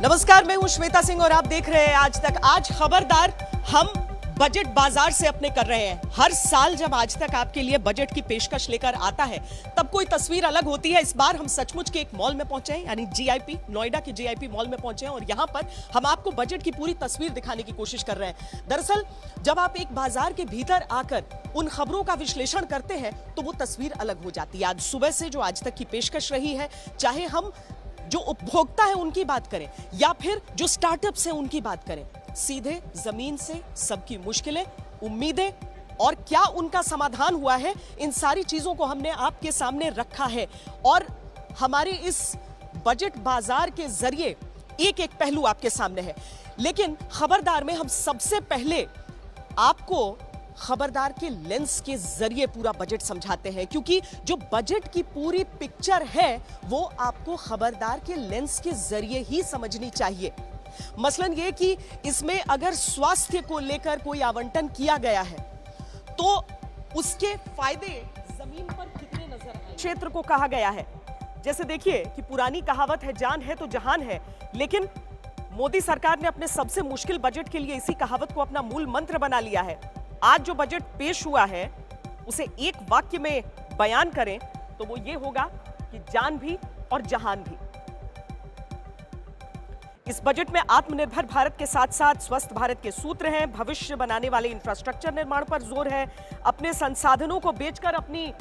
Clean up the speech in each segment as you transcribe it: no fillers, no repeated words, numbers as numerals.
नमस्कार, मैं हूं श्वेता सिंह और आप देख रहे हैं आज तक। आज खबरदार हम बजट बाजार से अपने कर रहे हैं। हर साल जब आज तक आपके लिए बजट की पेशकश लेकर आता है तब कोई तस्वीर अलग होती है। इस बार हम सचमुच के एक मॉल में पहुंचे हैं, यानी जीआईपी, नोएडा के जीआईपी मॉल में पहुंचे हैं और यहां पर हम आपको बजट की पूरी तस्वीर दिखाने की कोशिश कर रहे हैं। दरअसल जब आप एक बाजार के भीतर आकर उन खबरों का विश्लेषण करते हैं तो वो तस्वीर अलग हो जाती है। आज सुबह से जो आज तक की पेशकश रही है, चाहे हम जो उपभोक्ता है उनकी बात करें या फिर जो स्टार्टअप्स हैं उनकी बात करें, सीधे जमीन से सबकी मुश्किलें, उम्मीदें और क्या उनका समाधान हुआ है, इन सारी चीजों को हमने आपके सामने रखा है। और हमारे इस बजट बाजार के जरिए एक एक पहलू आपके सामने है। लेकिन खबरदार में हम सबसे पहले आपको खबरदार के लेंस के जरिए पूरा बजट समझाते हैं, क्योंकि जो बजट की पूरी पिक्चर है वो आपको खबरदार के लेंस के जरिए ही समझनी चाहिए। मसलन ये कि इसमें अगर स्वास्थ्य को लेकर कोई आवंटन किया गया है तो उसके फायदे जमीन पर कितने नजर आए, क्षेत्र को कहा गया है। जैसे देखिए कि पुरानी कहावत है, जान है तो जहान है, लेकिन मोदी सरकार ने अपने सबसे मुश्किल बजट के लिए इसी कहावत को अपना मूल मंत्र बना लिया है। आज जो बजट पेश हुआ है उसे एक वाक्य में बयान करें तो वो ये होगा कि जान भी और जहान भी। इस बजट में आत्मनिर्भर भारत के साथ साथ स्वस्थ भारत के सूत्र हैं, भविष्य बनाने वाले इंफ्रास्ट्रक्चर निर्माण पर जोर है, अपने संसाधनों को बेचकर अपनी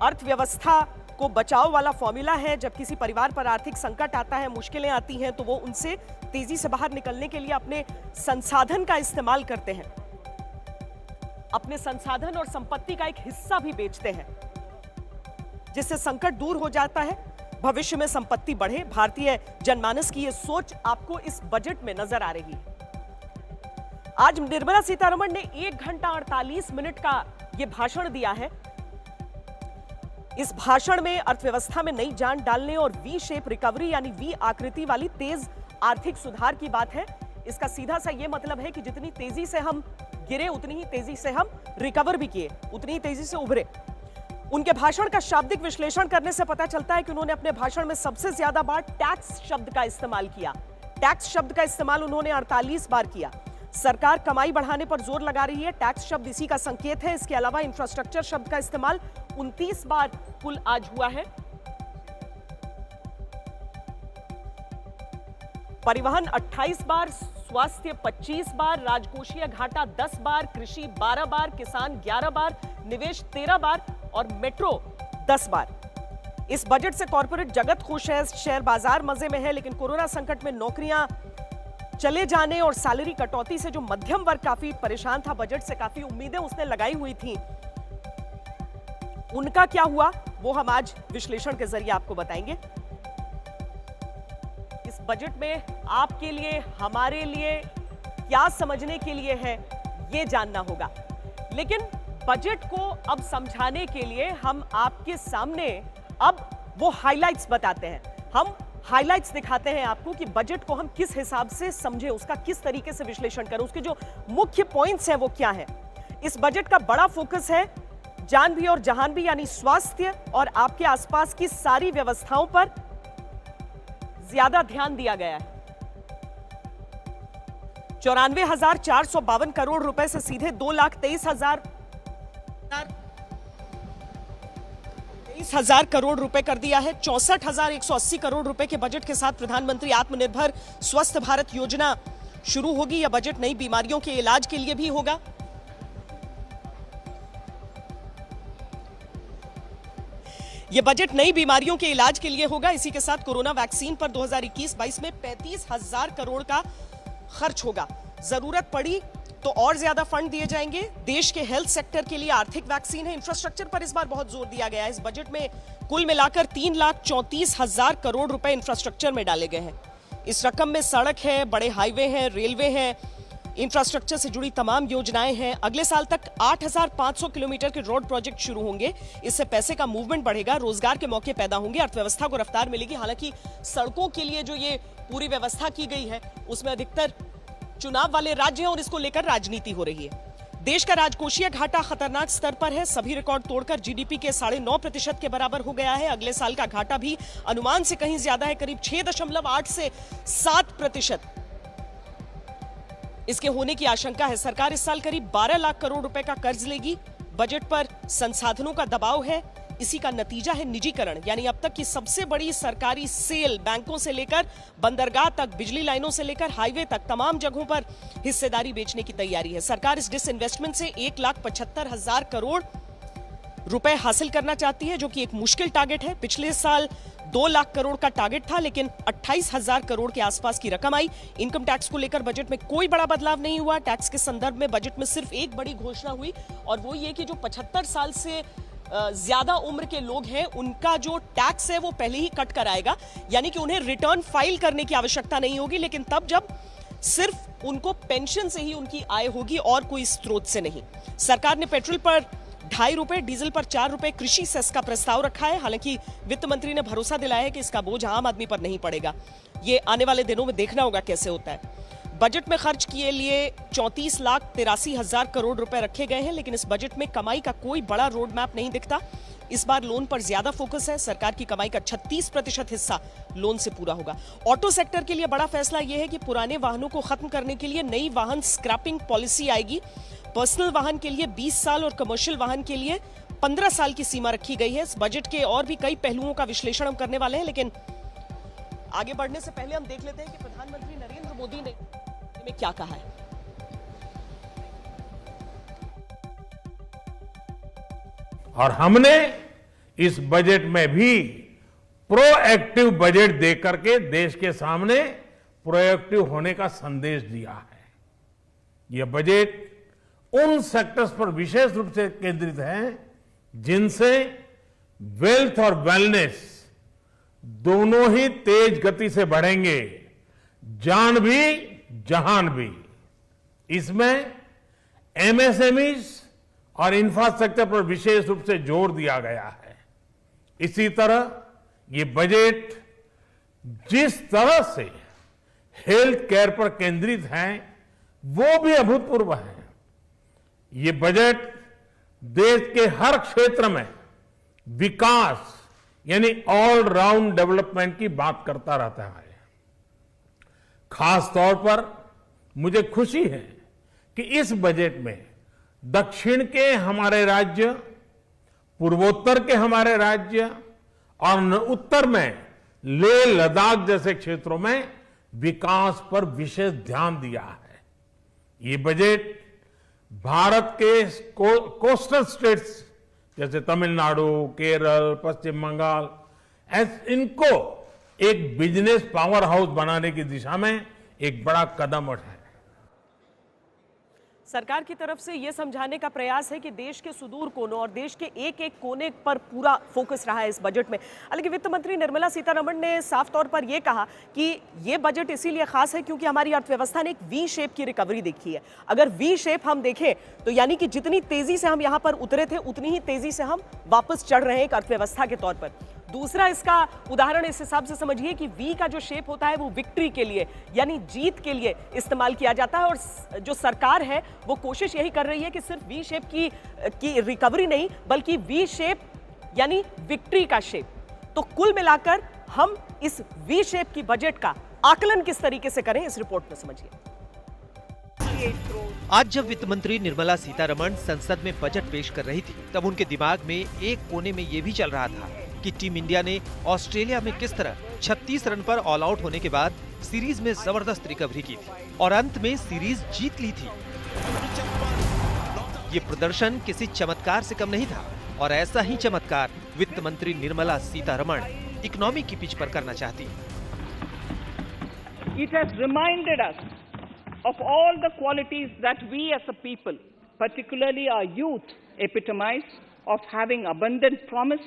अर्थव्यवस्था को बचाओ वाला फॉर्मूला है। जब किसी परिवार पर आर्थिक संकट आता है, मुश्किलें आती हैं, तो वो उनसे तेजी से बाहर निकलने के लिए अपने संसाधन का इस्तेमाल करते हैं, अपने संसाधन और संपत्ति का एक हिस्सा भी बेचते हैं, जिससे संकट दूर हो जाता है, भविष्य में संपत्ति बढ़े। भारतीय जनमानस की यह सोच आपको इस बजट में नजर आ रही है। आज निर्मला सीतारमण ने 1 घंटा 48 मिनट का यह भाषण दिया है। इस भाषण में अर्थव्यवस्था में नई जान डालने और वी शेप रिकवरी यानी वी आकृति वाली तेज आर्थिक सुधार की बात है। इसका सीधा सा यह मतलब है कि जितनी तेजी से हम गिरे उतनी ही तेजी से हम रिकवर भी किए, उतनी ही तेजी से उभरे। उनके भाषण का शाब्दिक विश्लेषण करने से पता चलता है कि उन्होंने अपने भाषण में सबसे ज्यादा बार टैक्स शब्द का इस्तेमाल किया। टैक्स शब्द का इस्तेमाल उन्होंने 48 बार किया। सरकार कमाई बढ़ाने पर जोर लगा रही है, टैक्स शब्द इसी का संकेत है। इसके अलावा इंफ्रास्ट्रक्चर शब्द का इस्तेमाल 29 बार कुल आज हुआ है। परिवहन 28 बार, स्वास्थ्य 25 बार, राजकोषीय घाटा 10 बार, कृषि 12 बार, किसान 11 बार, निवेश 13 बार और मेट्रो 10 बार। इस बजट से कॉर्पोरेट जगत खुश है, शेयर बाजार मजे में है, लेकिन कोरोना संकट में नौकरियां चले जाने और सैलरी कटौती से जो मध्यम वर्ग काफी परेशान था, बजट से काफी उम्मीदें उसने लगाई हुई थी, उनका क्या हुआ वो हम आज विश्लेषण के जरिए आपको बताएंगे। इस बजट में आपके लिए, हमारे लिए क्या समझने के लिए है, ये जानना होगा। लेकिन बजट को अब समझाने के लिए हम आपके सामने अब वो हाइलाइट्स बताते हैं। हम हाइलाइट्स दिखाते हैं आपको कि बजट को हम किस हिसाब से समझे, उसका किस तरीके से विश्लेषण करें, उसके जो मुख्य पॉइंट्स हैं वो क्या हैं। इस बजट का बड़ा फोकस है जान भी और जहान भी, यानी स्वास्थ्य और आपके आसपास की सारी व्यवस्थाओं पर ज्यादा ध्यान दिया गया है। 94,452 करोड़ रुपए से सीधे 2,23,000 करोड़ रुपए कर दिया है। 64,180 करोड़ रुपए के बजट के साथ प्रधानमंत्री आत्मनिर्भर स्वस्थ भारत योजना शुरू होगी। यह बजट नई बीमारियों के इलाज के लिए भी होगा। यह बजट नई बीमारियों के इलाज के लिए होगा। इसी के साथ कोरोना वैक्सीन पर 2021-22 में 35,000 करोड़ का खर्च होगा। जरूरत पड़ी तो और ज्यादा फंड दिए जाएंगे। देश के हेल्थ सेक्टर के लिए आर्थिक वैक्सीन है। इंफ्रास्ट्रक्चर पर इस बार बहुत जोर दिया गया है। इस बजट में कुल मिलाकर 3,34,000 करोड़ रुपए इंफ्रास्ट्रक्चर में डाले गए हैं। इस रकम में सड़क है, बड़े हाईवे हैं, रेलवे हैं, इंफ्रास्ट्रक्चर से जुड़ी तमाम योजनाएं हैं। अगले साल तक 8,500 किलोमीटर के रोड प्रोजेक्ट शुरू होंगे। इससे पैसे का मूवमेंट बढ़ेगा, रोजगार के मौके पैदा होंगे, अर्थव्यवस्था को रफ्तार मिलेगी। हालांकि सड़कों के लिए जो ये पूरी व्यवस्था की गई है उसमें अधिकतर चुनाव वाले राज्य हैं और इसको लेकर राजनीति हो रही है। देश का राजकोषीय घाटा खतरनाक स्तर पर है। सभी रिकॉर्ड तोड़कर जीडीपी के 9.5% के बराबर हो गया है। अगले साल का घाटा भी अनुमान से कहीं ज्यादा है, करीब 6.8 से 7%। इसके होने की आशंका है। सरकार इस साल करीब 12 लाख करोड़ रुपए का कर्ज लेगी। बजट पर संसाधनों का दबाव है। इसी का नतीजा है निजीकरण, यानी अब तक की सबसे बड़ी सरकारी सेल, बैंकों से लेकर बंदरगाह तक, बिजली लाइनों से लेकर हाईवे तक तमाम जगहों पर हिस्सेदारी बेचने की तैयारी है। सरकार इस डिसइन्वेस्टमेंट से 1,75,000 करोड़ रुपए हासिल करना चाहती है, जो कि एक मुश्किल टारगेट है। पिछले साल 2 लाख करोड़ का टारगेट था, लेकिन 28,000 करोड़ के आसपास की रकम आई। इनकम टैक्स को लेकर बजट में कोई बड़ा बदलाव नहीं हुआ। टैक्स के संदर्भ में बजट में सिर्फ एक बड़ी घोषणा हुई, और वो ये कि जो 75 साल से ज्यादा उम्र के लोग हैं, उनका जो टैक्स है वो पहले ही कट कर आएगा, यानी कि उन्हें रिटर्न फाइल करने की आवश्यकता नहीं होगी, लेकिन तब जब सिर्फ उनको पेंशन से ही उनकी आय होगी और कोई स्रोत से नहीं। सरकार ने पेट्रोल पर 2.5 रुपए, डीजल पर 4 रुपए कृषि सेस का प्रस्ताव रखा है। हालांकि वित्त मंत्री ने भरोसा दिलाया है कि इसका बोझ आम आदमी पर नहीं पड़ेगा। ये आने वाले दिनों में देखना होगा कैसे होता है। बजट में खर्च किए लिए 34,83,000 करोड़ रुपए रखे गए हैं, लेकिन इस बजट में कमाई का कोई बड़ा रोड मैप नहीं दिखता। इस बार लोन पर ज्यादा फोकस है। सरकार की कमाई का 36% हिस्सा लोन से पूरा होगा। ऑटो सेक्टर के लिए बड़ा फैसला यह है कि पुराने वाहनों को खत्म करने के लिए नई वाहन स्क्रैपिंग पॉलिसी आएगी। पर्सनल वाहन के लिए 20 साल और कमर्शियल वाहन के लिए 15 साल की सीमा रखी गई है। इस बजट के और भी कई पहलुओं का विश्लेषण हम करने वाले हैं, लेकिन आगे बढ़ने से पहले हम देख लेते हैं कि प्रधानमंत्री नरेंद्र मोदी ने क्या कहा है। और हमने इस बजट में भी प्रोएक्टिव बजट देकर के देश के सामने प्रोएक्टिव होने का संदेश दिया है। यह बजट उन सेक्टर्स पर विशेष रूप से केंद्रित है जिनसे वेल्थ और वेलनेस दोनों ही तेज गति से बढ़ेंगे, जान भी जहान भी। इसमें एमएसएमईज और इंफ्रास्ट्रक्चर पर विशेष रूप से जोर दिया गया है। इसी तरह ये बजट जिस तरह से हेल्थ केयर पर केंद्रित है वो भी अभूतपूर्व है। ये बजट देश के हर क्षेत्र में विकास यानी ऑल राउंड डेवलपमेंट की बात करता रहता है। खास तौर पर मुझे खुशी है कि इस बजट में दक्षिण के हमारे राज्य, पूर्वोत्तर के हमारे राज्य और उत्तर में लेह लद्दाख जैसे क्षेत्रों में विकास पर विशेष ध्यान दिया है। ये बजट भारत के कोस्टल स्टेट्स जैसे तमिलनाडु, केरल, पश्चिम बंगाल, इनको एक बिजनेस पावर हाउस बनाने की दिशा में एक बड़ा कदम उठाया। सरकार की तरफ से यह समझाने का प्रयास है कि देश के सुदूर कोनों और देश के एक एक कोने पर पूरा फोकस रहा है इस बजट में। हालांकि वित्त मंत्री निर्मला सीतारमण ने साफ तौर पर यह कहा कि यह बजट इसीलिए खास है क्योंकि हमारी अर्थव्यवस्था ने एक वी शेप की रिकवरी देखी है। अगर वी शेप हम देखें तो यानी कि जितनी तेजी से हम यहां पर उतरे थे उतनी ही तेजी से हम वापस चढ़ रहे हैं एक अर्थव्यवस्था के तौर पर। दूसरा इसका उदाहरण इस हिसाब से समझिए कि वी का जो शेप होता है वो विक्ट्री के लिए यानी जीत के लिए इस्तेमाल किया जाता है, और जो सरकार है वो कोशिश यही कर रही है कि सिर्फ वी शेप की रिकवरी नहीं बल्कि वी शेप यानी विक्ट्री का शेप। तो कुल मिलाकर हम इस वी शेप की बजट का आकलन किस तरीके से करें इस रिपोर्ट में समझिए। आज जब वित्त मंत्री निर्मला सीतारमण संसद में बजट पेश कर रही थी तब उनके दिमाग में एक कोने में ये भी चल रहा था कि टीम इंडिया ने ऑस्ट्रेलिया में किस तरह 36 रन पर ऑल आउट होने के बाद सीरीज में जबरदस्त रिकवरी की थी और अंत में सीरीज जीत ली थी। ये प्रदर्शन किसी चमत्कार से कम नहीं था और ऐसा ही चमत्कार वित्त मंत्री निर्मला सीतारमण इकोनॉमी की पिच पर करना चाहती। It has reminded us of all the qualities that we as a people, particularly our youth, epitomize of having abundant promise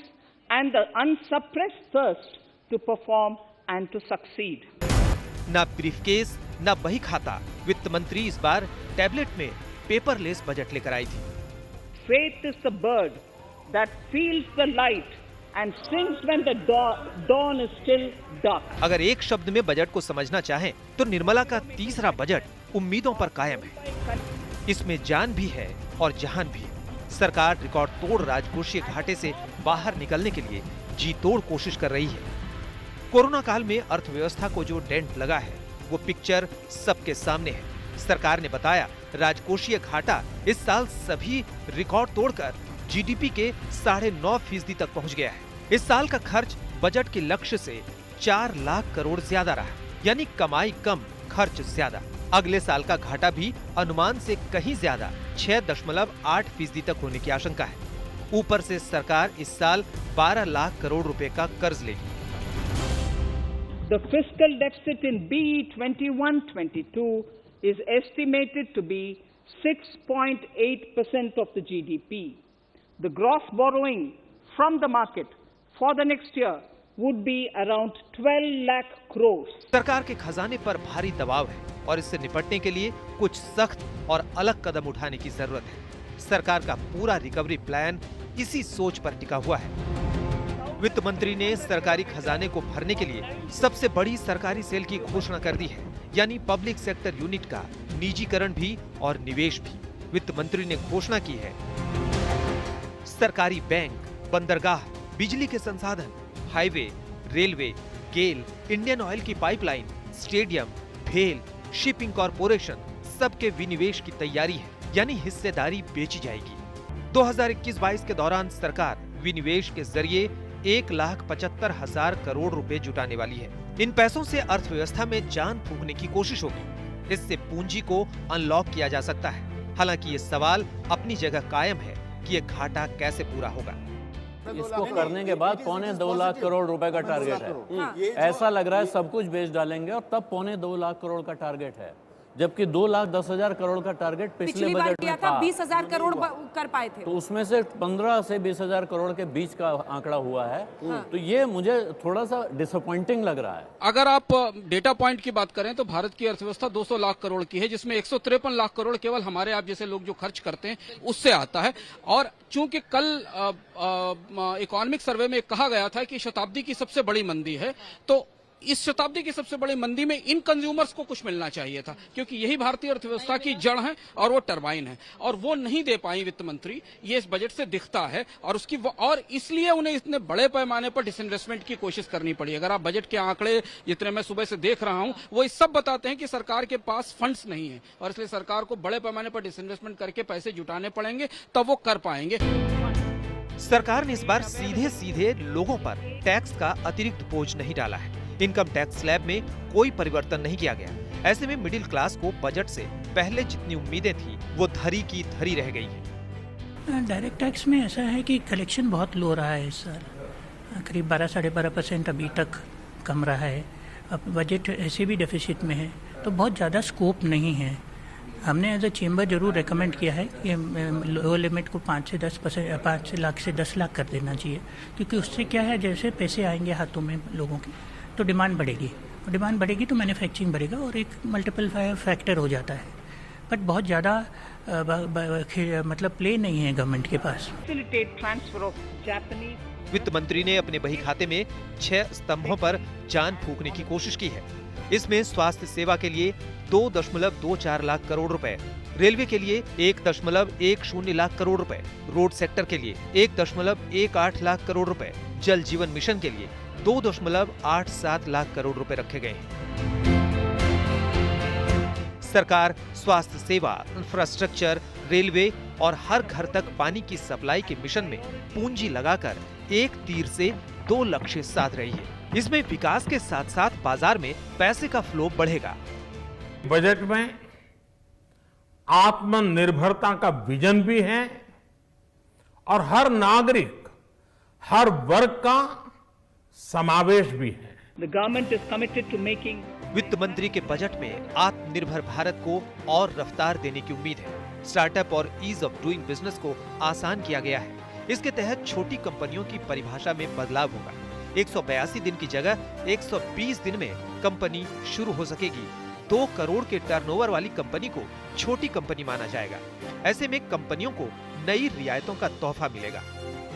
and the unsuppressed thirst to perform and to succeed. ना briefcase ना बही खाता, वित्त मंत्री इस बार tablet में paperless budget लेकर आई थी। Faith is the bird that feels the light and sings when the dawn is still dark. अगर एक शब्द में बजट को समझना चाहें तो निर्मला का तीसरा बजट उम्मीदों पर कायम है। इसमें जान भी है और जहान भी है। सरकार रिकॉर्ड तोड़ राजकोषीय घाटे से बाहर निकलने के लिए जी तोड़ कोशिश कर रही है। कोरोना काल में अर्थव्यवस्था को जो डेंट लगा है वो पिक्चर सबके सामने है। सरकार ने बताया राजकोषीय घाटा इस साल सभी रिकॉर्ड तोड़कर जीडीपी के 9.5% तक पहुंच गया है। इस साल का खर्च बजट के लक्ष्य से 4 लाख करोड़ ज्यादा रहा, यानी कमाई कम खर्च ज्यादा। अगले साल का घाटा भी अनुमान से कहीं ज्यादा 6.8% तक होने की आशंका है। ऊपर से सरकार इस साल 12 लाख करोड़ रुपए का कर्ज लेगी। The fiscal deficit in BE 21-22 is estimated to be 6.8% of the GDP. The gross borrowing from the market for the next year would be around 12 lakh crores. सरकार के खजाने पर भारी दबाव है और इससे निपटने के लिए कुछ सख्त और अलग कदम उठाने की जरूरत है। सरकार का पूरा रिकवरी प्लान इसी सोच पर टिका हुआ है। वित्त मंत्री ने सरकारी खजाने को भरने के लिए सबसे बड़ी सरकारी सेल की घोषणा कर दी है, यानी पब्लिक सेक्टर यूनिट का निजीकरण भी और निवेश भी। वित्त मंत्री ने घोषणा की है सरकारी बैंक, बंदरगाह, बिजली के संसाधन, हाईवे, रेलवे, गेल, इंडियन ऑयल की पाइपलाइन, स्टेडियम, भेल, शिपिंग कॉरपोरेशन सबके विनिवेश की तैयारी है, यानी हिस्सेदारी बेची जाएगी। 2021-22 के दौरान सरकार विनिवेश के जरिए 1,75,000 करोड़ रुपए जुटाने वाली है। इन पैसों से अर्थव्यवस्था में जान फूंकने की कोशिश होगी। इससे पूंजी को अनलॉक किया जा सकता है। हालांकि ये सवाल अपनी जगह कायम है कि ये घाटा कैसे पूरा होगा। इसको करने के बाद 2.25 लाख करोड़ रुपए का टारगेट है। ऐसा लग रहा है सब कुछ बेच डालेंगे और तब 2.25 लाख करोड़ का टारगेट है, जबकि 2,10,000 करोड़ का टारगेट पिछले बजट में था। 20,000 करोड़ कर पाए थे, तो उसमें से 15 से 20,000 करोड़ के बीच का आंकड़ा हुआ है। तो ये मुझे थोड़ा सा डिसअपॉइंटिंग लग रहा है। अगर आप डेटा पॉइंट की बात करें तो भारत की अर्थव्यवस्था 200 लाख करोड़ की है, जिसमें 153 लाख करोड़ केवल हमारे आप जैसे लोग जो खर्च करते हैं उससे आता है। और चूंकि कल इकोनॉमिक सर्वे में कहा गया था कि शताब्दी की सबसे बड़ी मंदी है, तो इस शताब्दी की सबसे बड़ी मंदी में इन कंज्यूमर्स को कुछ मिलना चाहिए था, क्योंकि यही भारतीय अर्थव्यवस्था की जड़ है और वो टरबाइन है, और वो नहीं दे पाई वित्त मंत्री। ये इस बजट से दिखता है और और इसलिए उन्हें इतने बड़े पैमाने पर डिसइन्वेस्टमेंट की कोशिश करनी पड़ी। अगर आप बजट के आंकड़े जितने मैं सुबह से देख रहा हूं, वो इस सब बताते हैं कि सरकार के पास फंड्स नहीं है और इसलिए सरकार को बड़े पैमाने पर डिसइन्वेस्टमेंट करके पैसे जुटाने पड़ेंगे, तब वो कर पाएंगे। सरकार ने इस बार सीधे सीधे लोगों पर टैक्स का अतिरिक्त बोझ नहीं डाला है। इनकम टैक्स स्लैब में कोई परिवर्तन नहीं किया गया। ऐसे में मिडिल क्लास को बजट से पहले जितनी उम्मीदें थी वो धरी की धरी रह गई है। डायरेक्ट टैक्स में ऐसा है कि कलेक्शन बहुत लो रहा है इस साल, करीब 12-12.5% अभी तक कम रहा है। अब बजट ऐसे भी डेफिसिट में है, तो बहुत ज़्यादा स्कोप नहीं है। हमने एज ए चेंबर जरूर रेकमेंड किया है कि लोअर लिमिट को 5 लाख से 10 लाख कर देना चाहिए, क्योंकि उससे क्या है, जैसे पैसे आएंगे हाथों में लोगों के तो डिमांड बढ़ेगी, और डिमांड बढ़ेगी तो मैन्युफैक्चरिंग बढ़ेगा और एक मल्टीपल फैक्टर हो जाता है। बट बहुत ज़्यादा मतलब प्ले नहीं है गवर्नमेंट के पास। वित्त मंत्री ने अपने बही खाते में 6 स्तंभों पर जान फूंकने की कोशिश की है। इसमें स्वास्थ्य सेवा के लिए 2.24 लाख करोड़ रुपए, रेलवे के लिए 1.10 लाख करोड़ रुपए, रोड सेक्टर के लिए 1.18 लाख करोड़ रुपए, जल जीवन मिशन के लिए 2.87 लाख करोड़ रुपए रखे गए हैं। सरकार स्वास्थ्य सेवा, इंफ्रास्ट्रक्चर, रेलवे और हर घर तक पानी की सप्लाई के मिशन में पूंजी लगाकर एक तीर से 2 लक्ष्य साध रही है। इसमें विकास के साथ साथ बाजार में पैसे का फ्लो बढ़ेगा। बजट में आत्मनिर्भरता का विजन भी है और हर नागरिक, हर वर्ग का समावेश भी है। The government is committed to making वित्त मंत्री के बजट में आत्मनिर्भर भारत को और रफ्तार देने की उम्मीद है। स्टार्टअप और ईज ऑफ डूइंग बिजनेस को आसान किया गया है। इसके तहत छोटी कंपनियों की परिभाषा में बदलाव होगा। 182 दिन की जगह 120 दिन में कंपनी शुरू हो सकेगी। 2 करोड़ के टर्नओवर वाली कंपनी को छोटी कंपनी माना जाएगा। ऐसे में कंपनियों को नई रियायतों का तोहफा मिलेगा।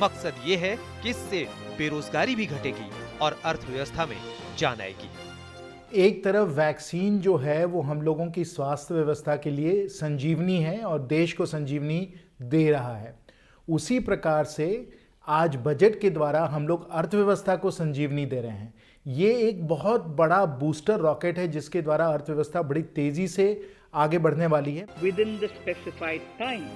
मकसद ये है कि इससे बेरोजगारी भी घटेगी और अर्थव्यवस्था में जान आएगी। एक तरफ वैक्सीन जो है वो हम लोगों की स्वास्थ्य व्यवस्था के लिए संजीवनी है और देश को संजीवनी दे रहा है, उसी प्रकार से आज बजट के द्वारा हम लोग अर्थव्यवस्था को संजीवनी दे रहे हैं। ये एक बहुत बड़ा बूस्टर रॉकेट है जिसके द्वारा अर्थव्यवस्था बड़ी तेजी से आगे बढ़ने वाली है। within the specified time.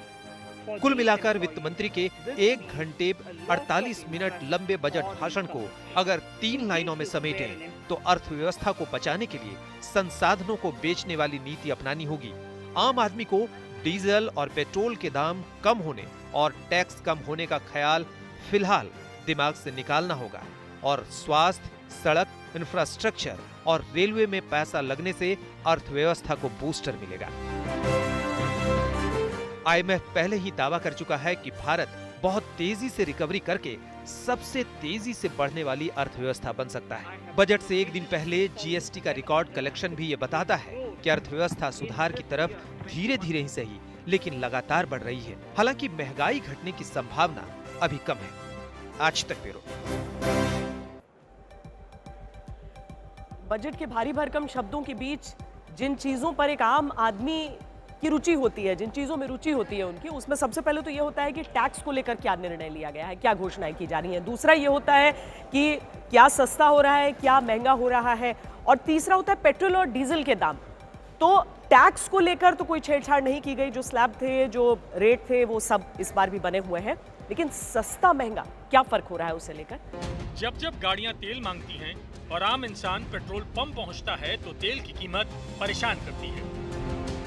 कुल मिलाकर वित्त मंत्री के 1 घंटे 48 मिनट लंबे बजट भाषण को अगर 3 लाइनों में समेटें तो अर्थव्यवस्था को बचाने के लिए संसाधनों को बेचने वाली नीति अपनानी होगी। आम आदमी को डीजल और पेट्रोल के दाम कम होने और टैक्स कम होने का ख्याल फिलहाल दिमाग से निकालना होगा और स्वास्थ्य, सड़क, इंफ्रास्ट्रक्चर और रेलवे में पैसा लगने से अर्थव्यवस्था को बूस्टर मिलेगा। IMF पहले ही दावा कर चुका है कि भारत बहुत तेजी से रिकवरी करके सबसे तेजी से बढ़ने वाली अर्थव्यवस्था बन सकता है। बजट से एक दिन पहले GST का रिकॉर्ड कलेक्शन भी ये बताता है कि अर्थव्यवस्था सुधार की तरफ धीरे धीरे ही सही लेकिन लगातार बढ़ रही है। हालांकि महंगाई घटने की संभावना अभी कम है। आज तक ब्यूरो। बजट के भारी भरकम शब्दों के बीच जिन चीजों पर एक आम आदमी की रुचि होती है, जिन चीजों में रुचि होती है उनकी, उसमें सबसे पहले तो ये होता है कि टैक्स को लेकर क्या निर्णय लिया गया है, क्या घोषणाएं की जा रही हैं। दूसरा ये होता है कि क्या सस्ता हो रहा है, क्या महंगा हो रहा है, और तीसरा होता है पेट्रोल और डीजल के दाम। तो टैक्स को लेकर तो कोई छेड़छाड़ नहीं की गई, जो स्लैब थे, जो रेट थे, वो सब इस बार भी बने हुए हैं। लेकिन सस्ता महंगा क्या फर्क हो रहा है उसे लेकर? जब जब गाड़ियां तेल मांगती हैं और आम इंसान पेट्रोल पंप पहुंचता है तो तेल की कीमत परेशान करती है।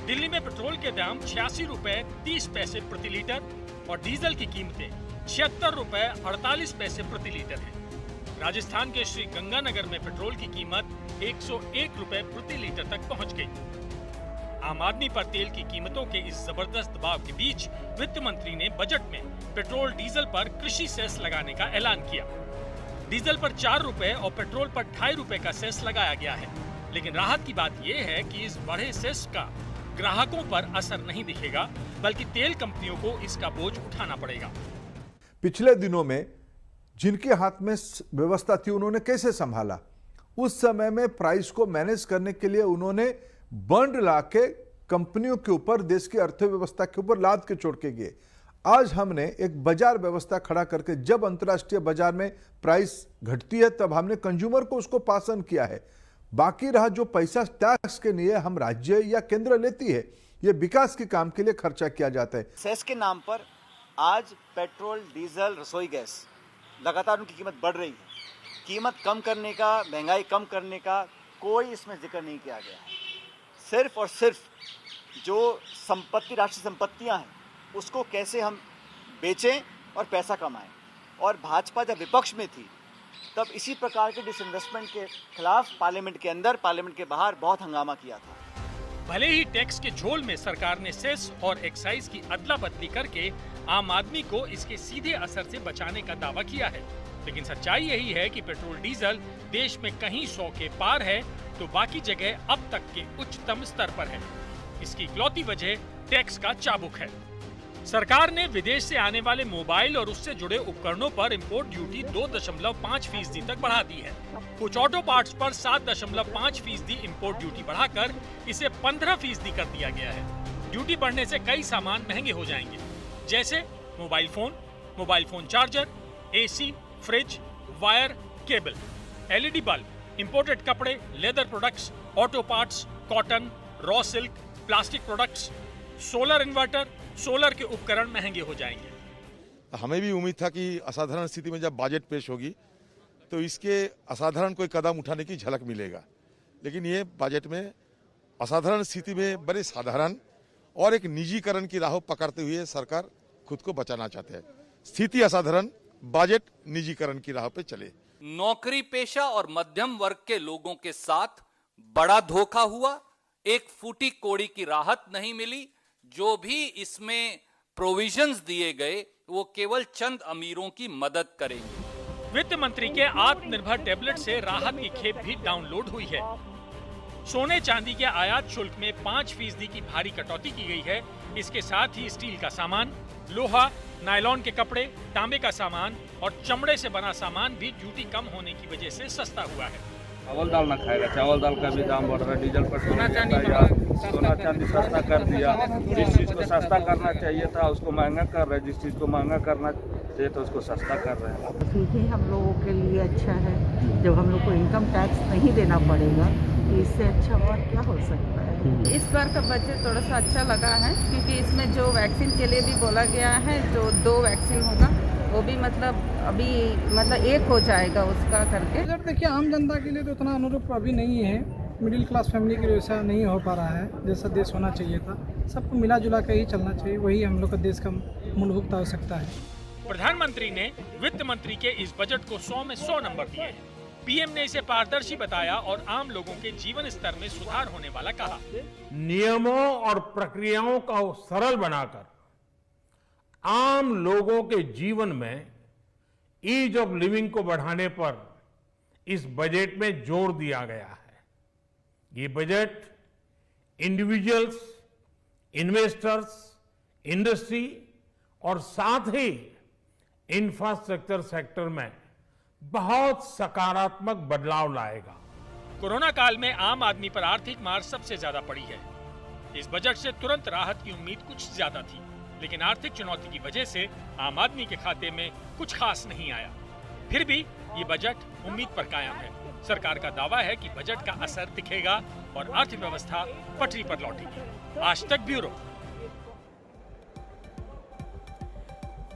दिल्ली में पेट्रोल के दाम 86 रुपए 30 पैसे प्रति लीटर और डीजल की कीमतें 76 रुपए 48 पैसे प्रति लीटर हैं। राजस्थान के श्री गंगानगर में पेट्रोल की कीमत 101 रुपए प्रति लीटर तक पहुंच गई। आम आदमी पर तेल की कीमतों के इस जबरदस्त दबाव के बीच वित्त मंत्री ने बजट में पेट्रोल डीजल पर कृषि सेस लगाने का ऐलान किया। डीजल पर 4 रुपए और पेट्रोल पर 2.5 रुपए का सेस लगाया गया है। लेकिन राहत की बात यह है कि इस बढ़े सेस का ग्राहकों पर असर नहीं दिखेगा, बल्कि तेल कंपनियों को इसका बोझ उठाना पड़ेगा। पिछले दिनों में जिनके हाथ में व्यवस्था थी उन्होंने कैसे संभाला? उस समय में प्राइस को मैनेज करने के लिए उन्होंने बंड लाके कंपनियों के ऊपर, देश की अर्थव्यवस्था के ऊपर लाद के छोड़ के गए। आज हमने एक बाजार व्यवस्था खड़ा करके जब अंतर्राष्ट्रीय बाजार में प्राइस घटती है तब हमने कंज्यूमर को उसको पास ऑन किया है। बाकी रहा जो पैसा टैक्स के लिए हम राज्य या केंद्र लेती है, ये विकास के काम के लिए खर्चा किया जाता है। सेस के नाम पर आज पेट्रोल, डीजल, रसोई गैस लगातार उनकी कीमत बढ़ रही है। कीमत कम करने का, महंगाई कम करने का कोई इसमें जिक्र नहीं किया गया है। सिर्फ और सिर्फ जो संपत्ति, राष्ट्रीय संपत्तियां हैं, उसको कैसे हम बेचें और पैसा कमाएं। और भाजपा जब विपक्ष में थी तब इसी प्रकार के डिसइन्वेस्टमेंट के खिलाफ पार्लियामेंट के अंदर, पार्लियामेंट के बाहर बहुत हंगामा किया था। भले ही टैक्स के झोल में सरकार ने सेस और एक्साइज की अदला बदली करके आम आदमी को इसके सीधे असर से बचाने का दावा किया है, लेकिन सच्चाई यही है कि पेट्रोल डीजल देश में कहीं 100 के पार है तो बाकी जगह अब तक के उच्चतम स्तर पर है। इसकी इकलौती वजह टैक्स का चाबुक है। सरकार ने विदेश से आने वाले मोबाइल और उससे जुड़े उपकरणों पर इंपोर्ट ड्यूटी 2.5% तक बढ़ा दी है। कुछ ऑटो पार्ट्स पर 7.5% इंपोर्ट ड्यूटी बढ़ाकर इसे 15% कर दिया गया है। ड्यूटी बढ़ने से कई सामान महंगे हो जाएंगे, जैसे mobile phone charger, AC, fridge, wire, cable, LED bulb, imported कपड़े, leather products, auto parts, cotton, raw silk, plastic products, solar inverter, solar के उपकरण महंगे हो जाएंगे। हमें भी उम्मीद था कि असाधारण स्थिति में जब बजट पेश होगी तो इसके असाधारण कोई कदम उठाने की झलक मिलेगा, लेकिन ये बजट में असाधारण स्थिति में बड़े साधारण और एक निजीकरण की राह पकड़ते हुए सरकार खुद को बचाना चाहते हैं। स्थिति असाधारण, बजट निजीकरण की राह पे चले। नौकरी पेशा और मध्यम वर्ग के लोगों के साथ बड़ा धोखा हुआ। एक फूटी कोड़ी की राहत नहीं मिली। जो भी इसमें प्रोविजंस दिए गए वो केवल चंद अमीरों की मदद करेंगे। वित्त मंत्री के आत्मनिर्भर टैबलेट से राहत की खेप भी डाउनलोड हुई है। सोने चांदी के आयात शुल्क में 5% की भारी कटौती की गई है। इसके साथ ही स्टील का सामान, लोहा, नायलॉन के कपड़े, तांबे का सामान और चमड़े से बना सामान भी ड्यूटी कम होने की वजह से सस्ता हुआ है। चावल दाल ना खाएगा, चावल दाल का भी दाम बढ़ रहा है, डीजल पर सोना चांदी सस्ता कर दिया। जिस चीज़ को सस्ता करना चाहिए था उसको महंगा कर रहे हैं, जिस चीज़ को महंगा करना चाहिए था उसको सस्ता कर रहे हैं। ठीक है, हम लोगों के लिए अच्छा है जब हम लोग को इनकम टैक्स नहीं देना पड़ेगा, तो इससे अच्छा और क्या हो सकता है। इस बार का बजट थोड़ा सा अच्छा लगा है क्योंकि इसमें जो वैक्सीन के लिए भी बोला गया है, जो 2 वैक्सीन होगा वो भी अभी एक हो जाएगा उसका करके। बजट देखिए आम जनता के लिए तो उतना अनुरूप अभी नहीं है, मिडिल क्लास फैमिली के लिए वैसा नहीं हो पा रहा है जैसा देश होना चाहिए था। सबको मिला जुला कर ही चलना चाहिए, वही हम लोग का देश का मूलभूत आवश्यकता है। प्रधानमंत्री ने वित्त मंत्री के इस बजट को 100 में 100 नंबर दिए हैं। पीएम ने इसे पारदर्शी बताया और आम लोगों के जीवन स्तर में सुधार होने वाला कहा। नियमों और प्रक्रियाओं को सरल बनाकर आम लोगों के जीवन में ईज ऑफ लिविंग को बढ़ाने पर इस बजट में जोर दिया गया है। ये बजट इंडिविजुअल्स, इन्वेस्टर्स, इंडस्ट्री और साथ ही इंफ्रास्ट्रक्चर सेक्टर में बहुत सकारात्मक बदलाव लाएगा। कोरोना काल में आम आदमी पर आर्थिक मार सबसे ज्यादा पड़ी है। इस बजट से तुरंत राहत की उम्मीद कुछ ज्यादा थी, लेकिन आर्थिक चुनौती की वजह से आम आदमी के खाते में कुछ खास नहीं आया। फिर भी ये बजट उम्मीद पर कायम है। सरकार का दावा है कि बजट का असर दिखेगा और अर्थव्यवस्था पटरी पर लौटेगी। आज तक ब्यूरो।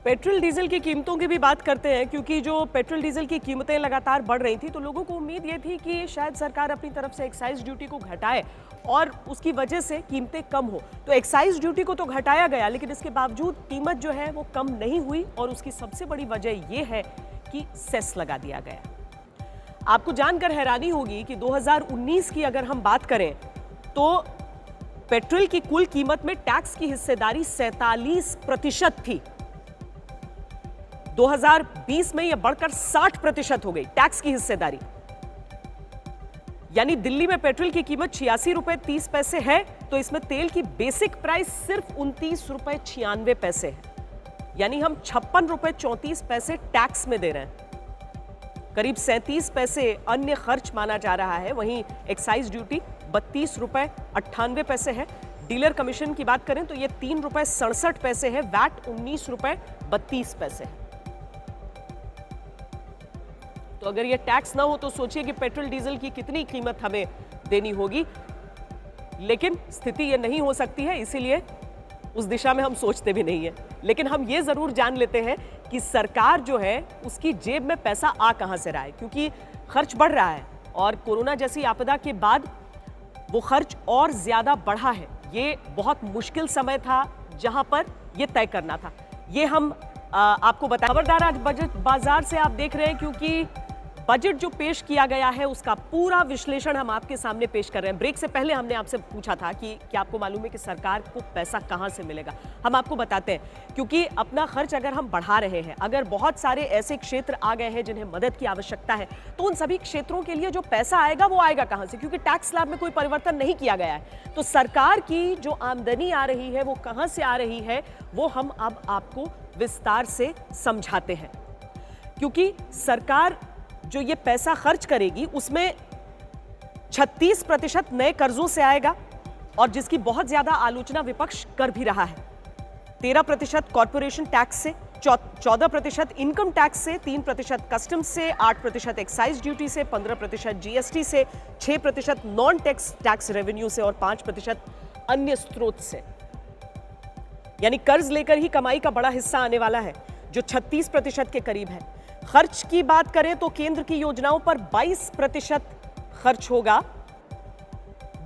पेट्रोल डीजल की कीमतों की भी बात करते हैं, क्योंकि जो पेट्रोल डीजल की कीमतें लगातार बढ़ रही थी तो लोगों को उम्मीद ये थी कि शायद सरकार अपनी तरफ से एक्साइज ड्यूटी को घटाए और उसकी वजह से कीमतें कम हो। तो एक्साइज ड्यूटी को तो घटाया गया, लेकिन इसके बावजूद कीमत जो है वो कम नहीं हुई और उसकी सबसे बड़ी वजह ये है कि सेस लगा दिया गया। आपको जानकर हैरानी होगी कि 2019 की अगर हम बात करें तो पेट्रोल की कुल कीमत में टैक्स की हिस्सेदारी 47% थी। 2020 में यह बढ़कर 60% हो गई टैक्स की हिस्सेदारी। यानी दिल्ली में पेट्रोल की कीमत 86 रुपए 30 पैसे है तो इसमें तेल की बेसिक प्राइस सिर्फ 29 रुपए 96 पैसे है। यानी हम 56 रुपए 34 पैसे टैक्स में दे रहे हैं। करीब 37 पैसे अन्य खर्च माना जा रहा है। वहीं एक्साइज ड्यूटी 32 रुपए 98 पैसे है। डीलर कमीशन की बात करें तो यह 3 रुपए 67 पैसे है। वैट 19 रुपए 32 पैसे है। तो अगर ये टैक्स ना हो तो सोचिए कि पेट्रोल डीजल की कितनी कीमत हमें देनी होगी। लेकिन स्थिति ये नहीं हो सकती है, इसीलिए उस दिशा में हम सोचते भी नहीं है। लेकिन हम ये जरूर जान लेते हैं कि सरकार जो है उसकी जेब में पैसा आ कहां से रहा है, क्योंकि खर्च बढ़ रहा है और कोरोना जैसी आपदा के बाद वो खर्च और ज्यादा बढ़ा है। ये बहुत मुश्किल समय था जहां पर ये तय करना था। ये हम आपको बताएं। खबरदार आज बजट बाजार से आप देख रहे हैं, क्योंकि बजट जो पेश किया गया है उसका पूरा विश्लेषण हम आपके सामने पेश कर रहे हैं। ब्रेक से पहले हमने आपसे पूछा था कि क्या आपको मालूम है कि सरकार को पैसा कहां से मिलेगा। हम आपको बताते हैं, क्योंकि अपना खर्च अगर हम बढ़ा रहे हैं, अगर बहुत सारे ऐसे क्षेत्र आ गए हैं जिन्हें मदद की आवश्यकता है, तो उन सभी क्षेत्रों के लिए जो पैसा आएगा वो आएगा कहां से, क्योंकि टैक्स स्लैब में कोई परिवर्तन नहीं किया गया है। तो सरकार की जो आमदनी आ रही है वो कहां से आ रही है वो हम अब आपको विस्तार से समझाते हैं। क्योंकि सरकार जो ये पैसा खर्च करेगी उसमें 36% नए कर्जों से आएगा और जिसकी बहुत ज्यादा आलोचना विपक्ष कर भी रहा है। 13% कॉर्पोरेशन टैक्स से, 14% इनकम टैक्स से, 3% कस्टम्स से, 8% एक्साइज ड्यूटी से, 15% जीएसटी से, 6% नॉन टैक्स रेवेन्यू से और 5% अन्य स्रोत से। यानी कर्ज लेकर ही कमाई का बड़ा हिस्सा आने वाला है, जो 36% के करीब है। खर्च की बात करें तो केंद्र की योजनाओं पर 22% खर्च होगा,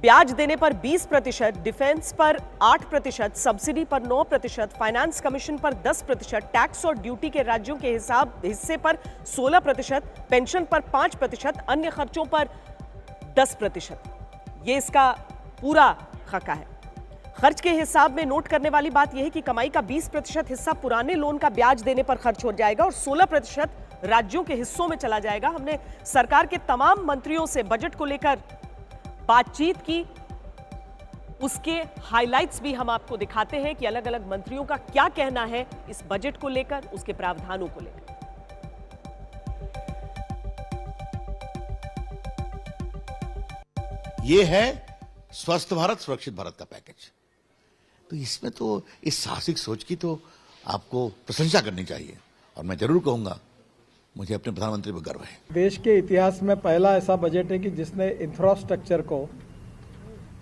ब्याज देने पर 20%, डिफेंस पर 8%, सब्सिडी पर 9%, फाइनेंस कमीशन पर 10%, टैक्स और ड्यूटी के राज्यों के हिस्से पर 16%, पेंशन पर 5%, अन्य खर्चों पर 10%। ये इसका पूरा खाका है। खर्च के हिसाब में नोट करने वाली बात यह है कि कमाई का 20% हिस्सा पुराने लोन का ब्याज देने पर खर्च हो जाएगा और 16% राज्यों के हिस्सों में चला जाएगा। हमने सरकार के तमाम मंत्रियों से बजट को लेकर बातचीत की, उसके हाइलाइट्स भी हम आपको दिखाते हैं कि अलग अलग मंत्रियों का क्या कहना है इस बजट को लेकर, उसके प्रावधानों को लेकर। ये है स्वस्थ भारत सुरक्षित भारत का पैकेज। तो इसमें तो इस साहसिक सोच की तो आपको प्रशंसा करनी चाहिए और मैं जरूर कहूंगा मुझे अपने प्रधानमंत्री पर गर्व है। देश के इतिहास में पहला ऐसा बजट है कि जिसने इंफ्रास्ट्रक्चर को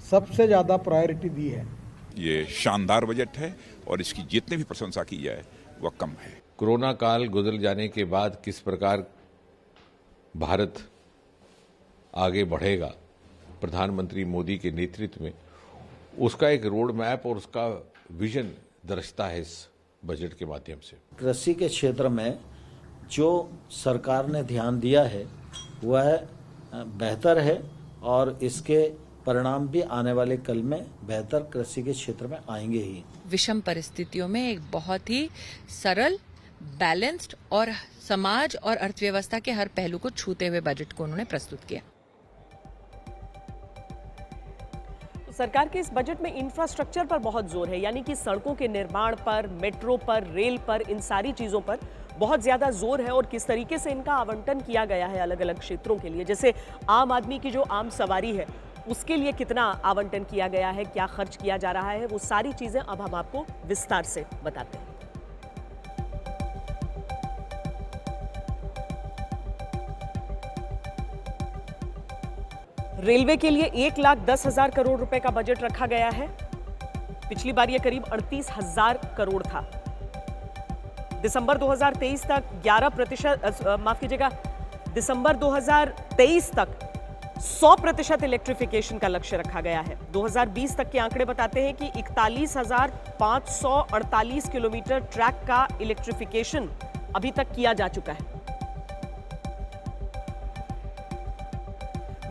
सबसे ज्यादा प्रायोरिटी दी है। ये शानदार बजट है और इसकी जितनी भी प्रशंसा की जाए वह कम है। कोरोना काल गुजर जाने के बाद किस प्रकार भारत आगे बढ़ेगा प्रधानमंत्री मोदी के नेतृत्व में, उसका एक रोड मैप और उसका विजन दर्शता है इस बजट के माध्यम से। कृषि के क्षेत्र में जो सरकार ने ध्यान दिया है वह बेहतर है और इसके परिणाम भी आने वाले कल में बेहतर कृषि के क्षेत्र में आएंगे ही। विषम परिस्थितियों में एक बहुत ही सरल, बैलेंस्ड और समाज और अर्थव्यवस्था के हर पहलू को छूते हुए बजट को उन्होंने प्रस्तुत किया। सरकार के इस बजट में इंफ्रास्ट्रक्चर पर बहुत जोर है, यानी कि सड़कों के निर्माण पर, मेट्रो पर, रेल पर, इन सारी चीजों पर बहुत ज्यादा जोर है। और किस तरीके से इनका आवंटन किया गया है अलग अलग क्षेत्रों के लिए, जैसे आम आदमी की जो आम सवारी है उसके लिए कितना आवंटन किया गया है, क्या खर्च किया जा रहा है, वो सारी चीजें अब हम आपको विस्तार से बताते हैं। रेलवे के लिए 1,10,000 करोड़ रुपए का बजट रखा गया है। पिछली बार यह करीब 38,000 करोड़ था। दिसंबर 2023 तक 11% दिसंबर 2023 तक 100% इलेक्ट्रिफिकेशन का लक्ष्य रखा गया है। 2020 तक के आंकड़े बताते हैं कि 41,548 किलोमीटर ट्रैक का इलेक्ट्रिफिकेशन अभी तक किया जा चुका है।